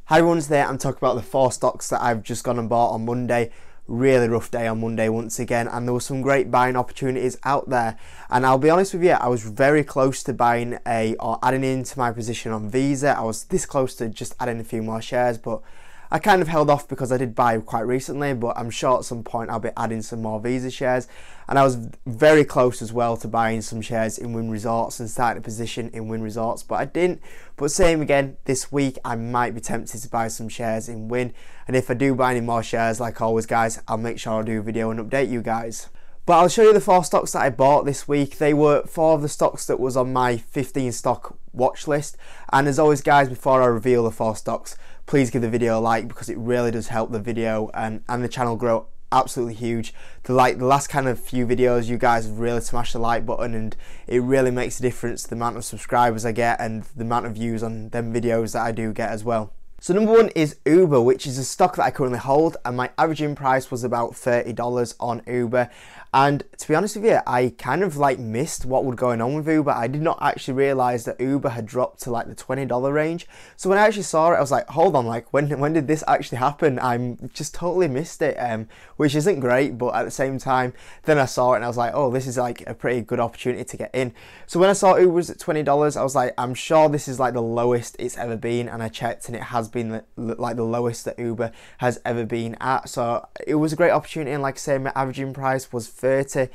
Hi everyone, today I'm talking about the 4 stocks that I've just gone and bought on Monday. Really rough day on Monday once again, and there were some great buying opportunities out there. And I'll be honest with you, I was very close to buying or adding into my position on Visa. I was this close to just adding a few more shares, but I kind of held off because I did buy quite recently, but I'm sure at some point I'll be adding some more Visa shares. And I was very close as well to buying some shares in Wynn Resorts and starting a position in Wynn Resorts, but I didn't. But same again, this week I might be tempted to buy some shares in Wynn. And if I do buy any more shares, like always guys, I'll make sure I'll do a video and update you guys. But I'll show you the 4 stocks that I bought this week. They were 4 of the stocks that was on my 15 stock watch list. And as always guys, before I reveal the 4 stocks, please give the video a like because it really does help the video and the channel grow absolutely huge. The last kind of few videos, you guys have really smashed the like button, and it really makes a difference to the amount of subscribers I get and the amount of views on them videos that I do get as well. So number 1 is Uber, which is a stock that I currently hold, and my averaging price was about $30 on Uber. And to be honest with you, I kind of missed what was going on with Uber. I did not actually realise that Uber had dropped to the $20 range. So when I actually saw it, I was like, hold on, when did this actually happen? I'm just totally missed it, which isn't great, but at the same time, then I saw it and I was like, oh, this is a pretty good opportunity to get in. So when I saw Uber was at $20, I was like, I'm sure this is the lowest it's ever been, and I checked and it has been the lowest that Uber has ever been at. So it was a great opportunity, and like I say, my averaging price was 30.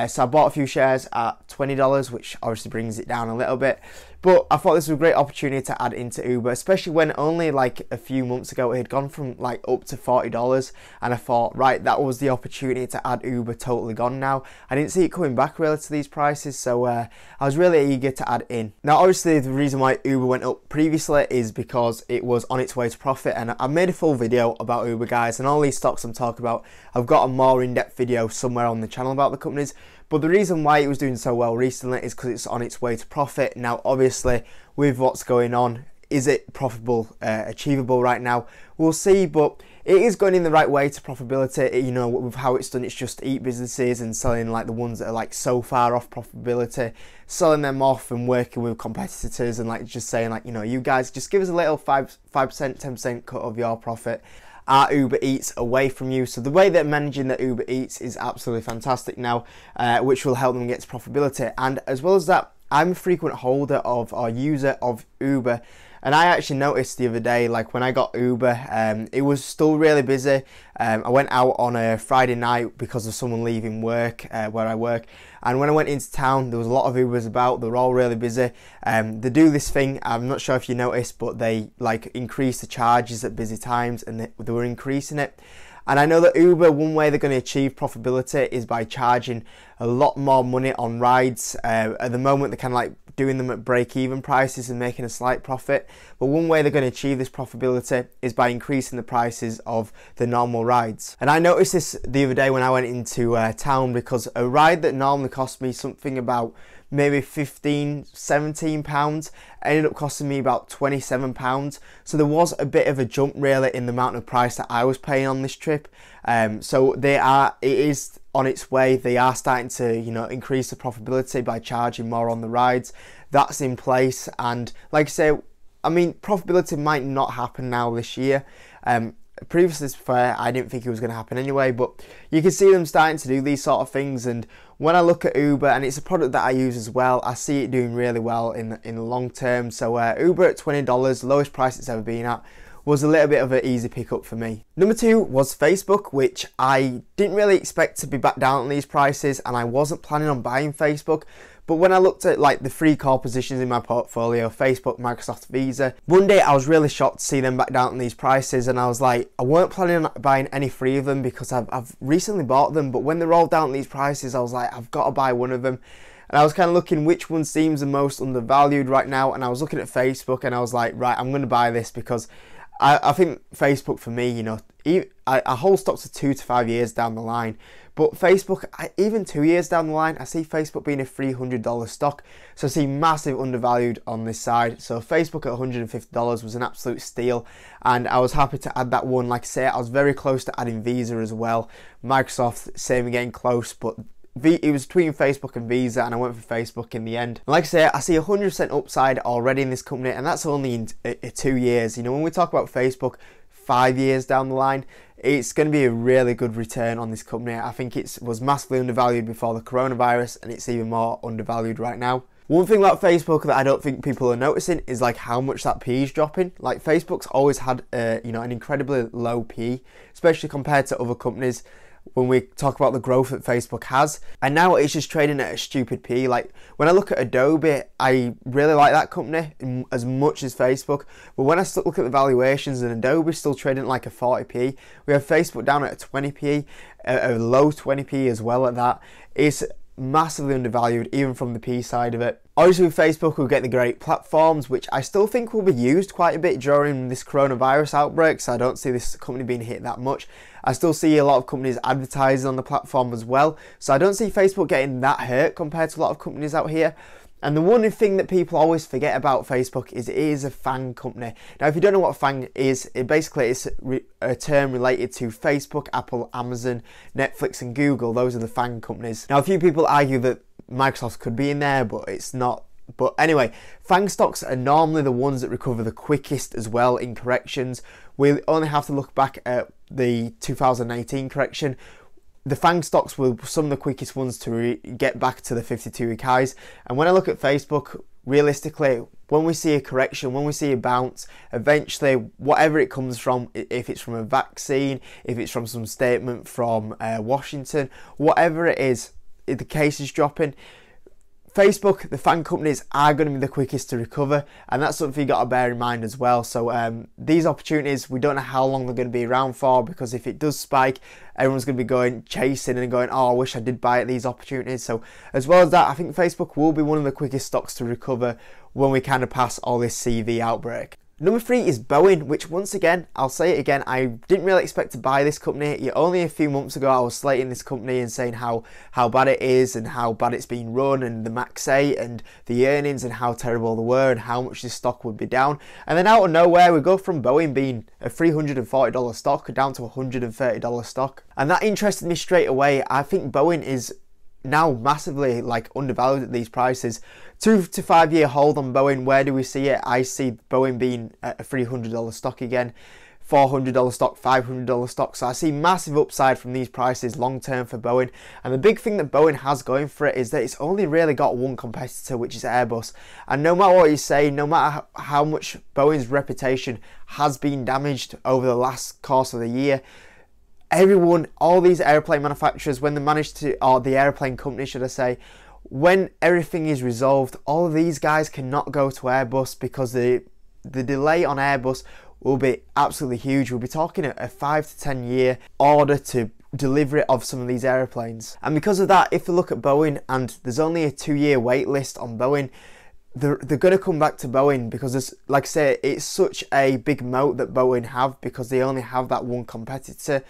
So I bought a few shares at $20, which obviously brings it down a little bit. But I thought this was a great opportunity to add into Uber, especially when only a few months ago it had gone from up to $40, and I thought, right, that was the opportunity to add Uber. Totally gone now. I didn't see it coming back really to these prices, so I was really eager to add in. Now obviously the reason why Uber went up previously is because it was on its way to profit, and I made a full video about Uber guys, and all these stocks I'm talking about, I've got a more in-depth video somewhere on the channel about the companies. But the reason why it was doing so well recently is because it's on its way to profit. Now obviously with what's going on, is it profitable, achievable right now? We'll see, but it is going in the right way to profitability. You know, with how it's done, it's just eat businesses and selling the ones that are so far off profitability, selling them off and working with competitors and just saying you know, you guys just give us a little 5%, 10% cut of your profit. Our Uber Eats away from you. So the way they're managing the Uber Eats is absolutely fantastic now, which will help them get to profitability. And as well as that, I'm a frequent holder of or user of Uber, and I actually noticed the other day, when I got Uber, it was still really busy. I went out on a Friday night because of someone leaving work, where I work, and when I went into town, there was a lot of Ubers about. They were all really busy. They do this thing, I'm not sure if you noticed, but they increase the charges at busy times, and they were increasing it. And I know that Uber, one way they're going to achieve profitability is by charging a lot more money on rides. At the moment, they're kind of doing them at break-even prices and making a slight profit. But one way they're going to achieve this profitability is by increasing the prices of the normal rides. And I noticed this the other day when I went into town, because a ride that normally cost me something about maybe £15–17 ended up costing me about £27. So there was a bit of a jump really in the amount of price that I was paying on this trip. So it is on its way. They are starting to, you know, increase the profitability by charging more on the rides. That's in place, and like I say, I mean, profitability might not happen now this year. Previously, this fair, I didn't think it was going to happen anyway, but you can see them starting to do these sort of things. And when I look at Uber, and it's a product that I use as well, I see it doing really well in the long term. So Uber at $20, lowest price it's ever been at, was a little bit of an easy pickup for me. Number 2 was Facebook, which I didn't really expect to be back down on these prices, and I wasn't planning on buying Facebook. But when I looked at the 3 core positions in my portfolio, Facebook, Microsoft, Visa, one day I was really shocked to see them back down on these prices, and I was like, I weren't planning on buying any 3 of them because I've recently bought them, but when they're all down on these prices, I was like, I've got to buy one of them. And I was kind of looking which one seems the most undervalued right now, and I was looking at Facebook and I was like, right, I'm going to buy this because I think Facebook for me, you know, I hold stocks for 2 to 5 years down the line. But Facebook, even 2 years down the line, I see Facebook being a $300 stock. So I see massive undervalued on this side. So Facebook at $150 was an absolute steal. And I was happy to add that one. Like I say, I was very close to adding Visa as well. Microsoft, same again, close. But it was between Facebook and Visa, and I went for Facebook in the end. And like I say, I see 100% upside already in this company, and that's only in 2 years. You know, when we talk about Facebook 5 years down the line, it's going to be a really good return on this company. I think it was massively undervalued before the coronavirus, and it's even more undervalued right now. One thing about Facebook that I don't think people are noticing is like how much that PE is dropping. Like Facebook's always had you know, an incredibly low PE, especially compared to other companies when we talk about the growth that Facebook has, and now it's just trading at a stupid PE. Like when I look at Adobe, I really like that company as much as Facebook, but when I look at the valuations, and Adobe's still trading at like a 40p, we have Facebook down at a 20p, a low 20p as well at that. It's massively undervalued even from the P side of it. Obviously with Facebook we'll get the great platforms, which I still think will be used quite a bit during this coronavirus outbreak, so I don't see this company being hit that much. I still see a lot of companies advertising on the platform as well, so I don't see Facebook getting that hurt compared to a lot of companies out here. And the one thing that people always forget about Facebook is it is a FANG company. Now, if you don't know what FANG is, it basically is a term related to Facebook, Apple, Amazon, Netflix and Google. Those are the FANG companies. Now, a few people argue that Microsoft could be in there, but it's not. But anyway, FANG stocks are normally the ones that recover the quickest as well in corrections. We only have to look back at the 2018 correction. The FANG stocks were some of the quickest ones to get back to the 52-week highs. And when I look at Facebook, realistically, when we see a correction, when we see a bounce, eventually, whatever it comes from, if it's from a vaccine, if it's from some statement from Washington, whatever it is, if the case is dropping, Facebook, the FANG companies are going to be the quickest to recover, and that's something you got to bear in mind as well. So these opportunities, we don't know how long they're going to be around for, because if it does spike, everyone's going to be going chasing and going, oh, I wish I did buy at these opportunities. So as well as that, I think Facebook will be one of the quickest stocks to recover when we kind of pass all this CV outbreak. Number 3 is Boeing, which once again, I'll say it again, I didn't really expect to buy this company. Only a few months ago I was slating this company and saying how bad it is and how bad it's been run, and the Max 8 and the earnings and how terrible they were and how much this stock would be down. And then out of nowhere we go from Boeing being a $340 stock down to a $130 stock. And that interested me straight away. I think Boeing is now massively like undervalued at these prices. 2 to 5 year hold on Boeing, where do we see it? I see Boeing being a $300 stock again, $400 stock, $500 stock. So I see massive upside from these prices long term for Boeing. And the big thing that Boeing has going for it is that it's only really got one competitor, which is Airbus. And no matter what you say, no matter how much Boeing's reputation has been damaged over the last course of the year, everyone, all these airplane manufacturers, when they manage to, or the airplane company should I say, when everything is resolved, all of these guys cannot go to Airbus because the delay on Airbus will be absolutely huge. We'll be talking a 5 to 10 year order to delivery of some of these airplanes. And because of that, if we look at Boeing, and there's only a 2-year wait list on Boeing, they're going to come back to Boeing because, there's, like I say, it's such a big moat that Boeing have because they only have that one competitor.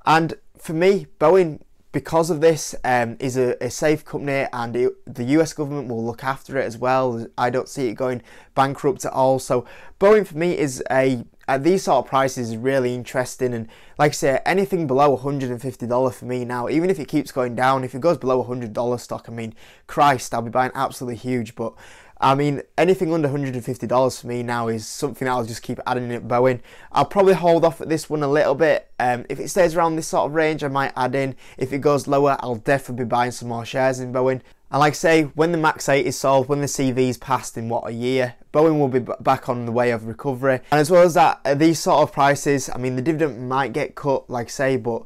And for me, Boeing, because of this, is a safe company, and the US government will look after it as well. I don't see it going bankrupt at all. So Boeing for me is at these sort of prices is really interesting. And like I say, anything below $150 for me now, even if it keeps going down, if it goes below $100 stock, I mean, Christ, I'll be buying absolutely huge. But I mean, anything under $150 for me now is something that I'll just keep adding in at Boeing. I'll probably hold off at this one a little bit. If it stays around this sort of range, I might add in. If it goes lower, I'll definitely be buying some more shares in Boeing. And like I say, when the Max 8 is solved, when the CV is passed in what, a year, Boeing will be back on the way of recovery. And as well as that, at these sort of prices, I mean, the dividend might get cut, like I say, but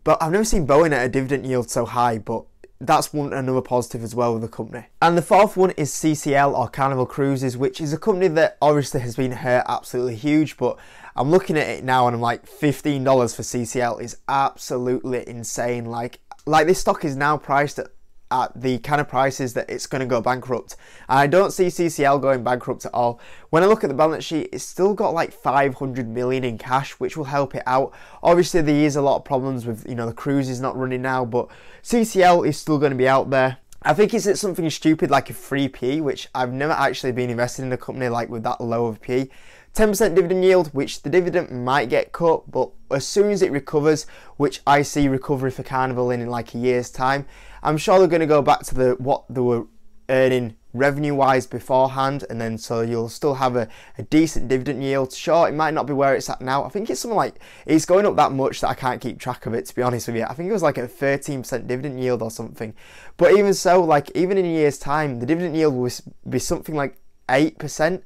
I've never seen Boeing at a dividend yield so high, but that's another positive as well with the company. And the fourth one is CCL, or Carnival Cruises, which is a company that obviously has been hurt absolutely huge, but I'm looking at it now and I'm like, $15 for CCL is absolutely insane. Like this stock is now priced at the kind of prices that it's going to go bankrupt, and I don't see CCL going bankrupt at all. When I look at the balance sheet, it's still got like 500 million in cash, which will help it out. Obviously there is a lot of problems with, you know, the cruise is not running now, but CCL is still going to be out there. I think it's at something stupid like a 3p, which I've never actually been invested in a company like with that low of P. 10% dividend yield, which the dividend might get cut, but as soon as it recovers, which I see recovery for Carnival in like a year's time, I'm sure they're going to go back to what they were earning revenue wise beforehand, and then so you'll still have a decent dividend yield. Sure, it might not be where it's at now. I think it's something like, it's going up that much that I can't keep track of it, to be honest with you. I think it was like a 13% dividend yield or something. But even so, like, even in a year's time, the dividend yield will be something like 8%.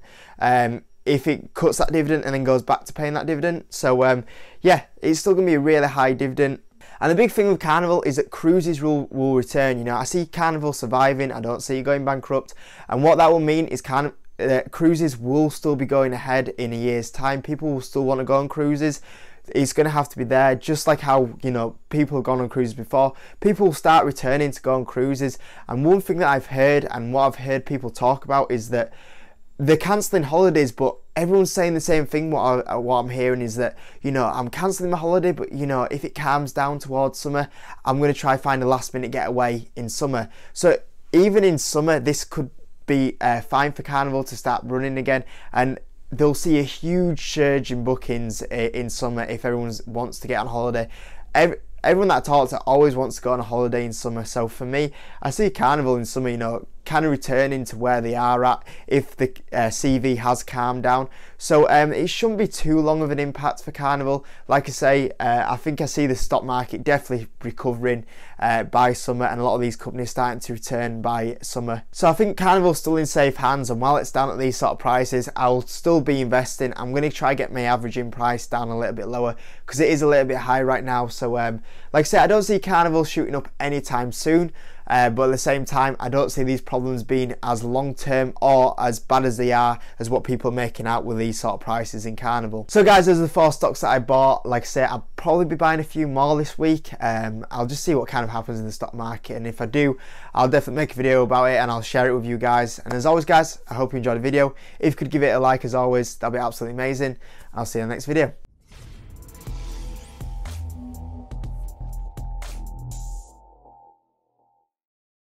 If it cuts that dividend and then goes back to paying that dividend. So yeah, it's still going to be a really high dividend. And the big thing with Carnival is that cruises will return. You know, I see Carnival surviving, I don't see it going bankrupt. And what that will mean is cruises will still be going ahead in a year's time. People will still want to go on cruises. It's going to have to be there, just like how, you know, people have gone on cruises before. People will start returning to go on cruises. And one thing that I've heard, and what I've heard people talk about, is that they're cancelling holidays, but everyone's saying the same thing. What I'm hearing is that, you know, I'm cancelling my holiday, but, you know, if it calms down towards summer, I'm going to try find a last minute getaway in summer. So even in summer, this could be fine for Carnival to start running again, and they'll see a huge surge in bookings in summer if everyone wants to get on holiday. Everyone that I talk to always wants to go on a holiday in summer. So for me, I see Carnival in summer, you know, kind of returning to where they are at if the CV has calmed down. So it shouldn't be too long of an impact for Carnival. Like I say, I think I see the stock market definitely recovering by summer, and a lot of these companies starting to return by summer. So I think Carnival's still in safe hands, and while it's down at these sort of prices, I'll still be investing. I'm going to try get my averaging price down a little bit lower because it is a little bit high right now. So like I say, I don't see Carnival shooting up anytime soon. But at the same time, I don't see these problems being as long term or as bad as they are as what people are making out with these sort of prices in Carnival. So guys, those are the 4 stocks that I bought. Like I say, I'll probably be buying a few more this week. I'll just see what kind of happens in the stock market, and if I do, I'll definitely make a video about it and I'll share it with you guys. And as always guys, I hope you enjoyed the video. If you could give it a like as always, that'd be absolutely amazing. I'll see you in the next video.